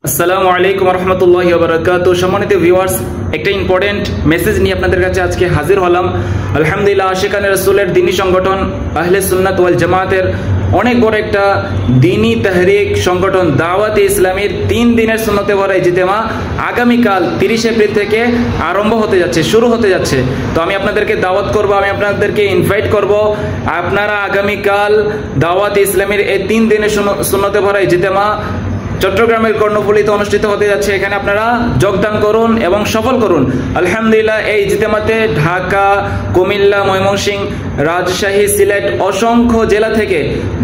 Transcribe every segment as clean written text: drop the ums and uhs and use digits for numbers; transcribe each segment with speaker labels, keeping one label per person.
Speaker 1: আসসালামু আলাইকুম রহমতুল্লাহি ওয়া বারাকাতুহু। সম্মানিত ভিউয়ার্স, একটা ইম্পর্টেন্ট মেসেজ নিয়ে আপনাদের কাছে আজকে হাজির হলাম। আলহামদুলিল্লাহ, আশিকানে রাসূলের দ্বীনি সংগঠন আহলে সুন্নাত ওয়াল জামাতের অনেক বড় একটা দ্বীনি তাহরিক সংগঠন দাওয়াতে ইসলামীর 3 দিনের সুন্নতে ভরা ইজতেমা আগামীকাল 30 এপ্রিল থেকে আরম্ভ হতে যাচ্ছে, শুরু হতে যাচ্ছে। তো আমি আপনাদেরকে দাওয়াত করব, আমি আপনাদেরকে ইনভাইট করব, আপনারা আগামীকাল দাওয়াতে ইসলামীর এই 3 দিনের সুন্নতে ভরা ইজতেমা চট্টগ্রামের কর্ণফুলীতে অনুষ্ঠিত হতে যাচ্ছে। এখানে আপনারা যোগদান করুন এবং সফল করুন। আলহামদুলিল্লাহ, এই ইজতেমাতে ঢাকা, কুমিল্লা, ময়মনসিংহ, রাজশাহী, সিলেট অসংখ্য জেলা থেকে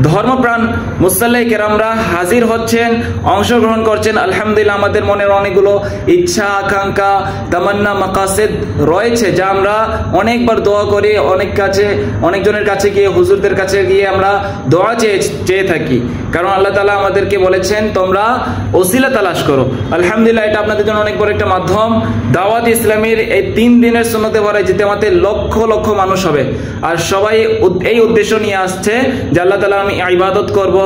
Speaker 1: ধর্মপ্রাণ মুসাল্লি কেরামরা হাজির হচ্ছেন, অংশগ্রহণ করছেন। আলহামদুলিল্লাহ, আমাদের মনের অনেকগুলো ইচ্ছা, আকাঙ্ক্ষা, তামান্না, মাকাসিদ রয়েছে, যা আমরা অনেকবার দোয়া করি, অনেকজনের কাছে গিয়ে, হুজুরদের কাছে গিয়ে আমরা দোয়া চেয়ে থাকি। কারণ আল্লাহ তাআলা আমাদেরকে বলেছেন, তোমরা ওসিলা তালাশ করো। আলহামদুলিল্লাহ, এটা আপনাদের জন্য অনেক বড় একটা মাধ্যম। দাওয়াত ইসলামীর এই 3 দিনের সুন্নতে ভরা ইজতেমাতে লক্ষ লক্ষ মানুষ হবে, আর সবাই এই উদ্দেশ্য নিয়ে আসছে যে আল্লাহ তাআলা আমি ইবাদত করব,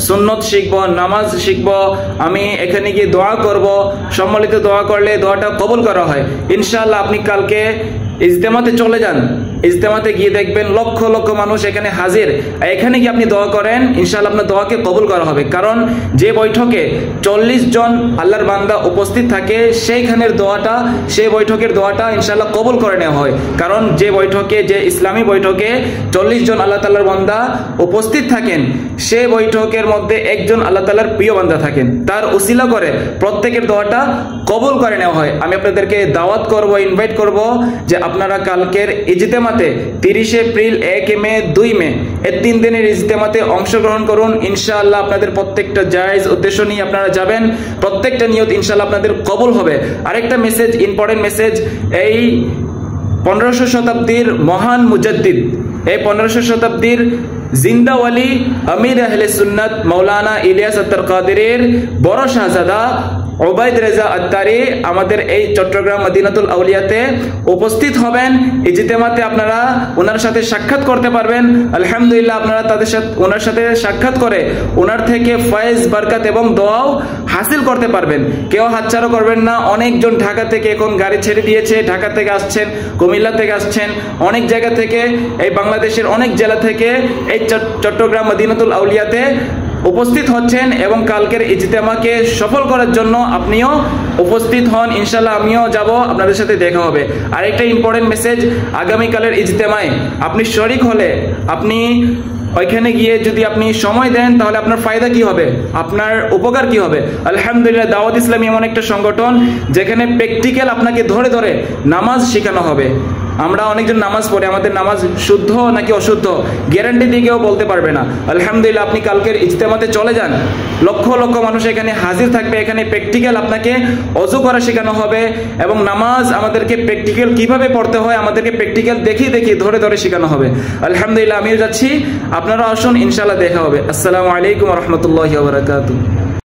Speaker 1: সুন্নত শিখব, নামাজ শিখব, আমি এখানে গিয়ে দোয়া করব। সম্মিলিত দোয়া করলে দোয়াটা কবুল করা হয়। ইনশাআল্লাহ আপনি কালকে ইজতেমাতে চলে যান, ইজতেমাতে গিয়ে দেখবেন লক্ষ লক্ষ মানুষ এখানে হাজির। এখানে গিয়ে আপনি দোয়া করেন, ইনশাআল্লাহ আপনার দোয়াকে কবুল করা হবে। কারণ যে বৈঠকে 40 জন আল্লাহর বান্দা উপস্থিত থাকে, সেই বৈঠকের দোয়াটা ইনশাআল্লাহ কবুল করে নেওয়া হয়। কারণ যে ইসলামী বৈঠকে 40 জন আল্লাহ তাআলার বান্দা উপস্থিত থাকেন, সেই বৈঠকের মধ্যে একজন আল্লাহ তাআলার প্রিয় বান্দা থাকেন, তার উসিলা করে প্রত্যেকের দোয়াটা কবুল করে নেওয়া হয়। আমি আপনাদেরকে দাওয়াত করব, ইনভাইট করব যে আপনারা কালকের ইজতেমাতে 30 এপ্রিল, 1 মে, 2 মে এই 3 দিনের ইজতেমাতে অংশগ্রহণ করুন। ইনশাআল্লাহ আপনাদের প্রত্যেকটা জায়েজ উদ্দেশ্য নিয়ে আপনারা যাবেন, প্রত্যেকটা নিয়ত ইনশাআল্লাহ আপনাদের কবুল হবে। আরেকটা মেসেজ, ইম্পর্টেন্ট মেসেজ, এই 1500 শতাব্দীর মহান মুজাদ্দিদ, এই 1500 শতাব্দীর জিন্দা ওয়ালি আমির আহলে সুন্নাত মাওলানা ইলিয়াস আত্তার কাদেরের বড় শাহজাদা ওবায়দ রেজা আত্তারি আমাদের এই চট্টগ্রাম মদিনাতুল আউলিয়াতে উপস্থিত হবেন। ইজতেমাতে আপনারা ওনার সাথে সাক্ষাৎ করতে পারবেন। আলহামদুলিল্লাহ, আপনারা ওনার সাথে সাক্ষাৎ করে ওনার থেকে ফয়েজ, বরকত এবং দোয়াও হাসিল করতে পারবেন। কেউ হাতছাড়া করবেন না। অনেকজন ঢাকা থেকে এখন গাড়ি ছেড়ে দিয়েছে, ঢাকা থেকে আসছেন, কুমিল্লা থেকে আসছেন, অনেক জায়গা থেকে, এই বাংলাদেশের অনেক জেলা থেকে এই চট্টগ্রাম মদিনাতুল আউলিয়াতে উপস্থিত হচ্ছেন এবং কালকের ইজতেমাকে সফল করার জন্য আপনিও উপস্থিত হন। ইনশাআল্লাহ আমিও যাব, আপনাদের সাথে দেখা হবে। আর একটা ইম্পর্টেন্ট মেসেজ, আগামীকালের ইজতেমায় আপনি শরীক হলে, আপনি ওইখানে গিয়ে যদি আপনি সময় দেন, তাহলে আপনার ফায়দা কি হবে, আপনার উপকার কি হবে। আলহামদুলিল্লাহ, দাওয়াত ইসলামী এমন একটা সংগঠন যেখানে প্র্যাকটিক্যাল আপনাকে ধরে ধরে নামাজ শেখানো হবে। আমরা অনেকজন নামাজ পড়ে, আমাদের নামাজ শুদ্ধ নাকি অশুদ্ধ গ্যারান্টি দিয়ে কেউ বলতে পারবে না। আলহামদুলিল্লাহ, আপনি কালকের ইজতেমাতে চলে যান, লক্ষ লক্ষ মানুষ এখানে হাজির থাকবে। এখানে প্র্যাকটিক্যাল আপনাকে ওযু করা শেখানো হবে এবং নামাজ আমাদেরকে প্র্যাকটিক্যাল কিভাবে পড়তে হয় আমাদেরকে প্র্যাকটিক্যাল দেখিয়ে ধরে ধরে শেখানো হবে। আলহামদুলিল্লাহ, আমিও যাচ্ছি, আপনারা আসুন, ইনশাআল্লাহ দেখা হবে। আসসালামু আলাইকুম ওয়া রাহমাতুল্লাহি ওয়া বারাকাতুহু।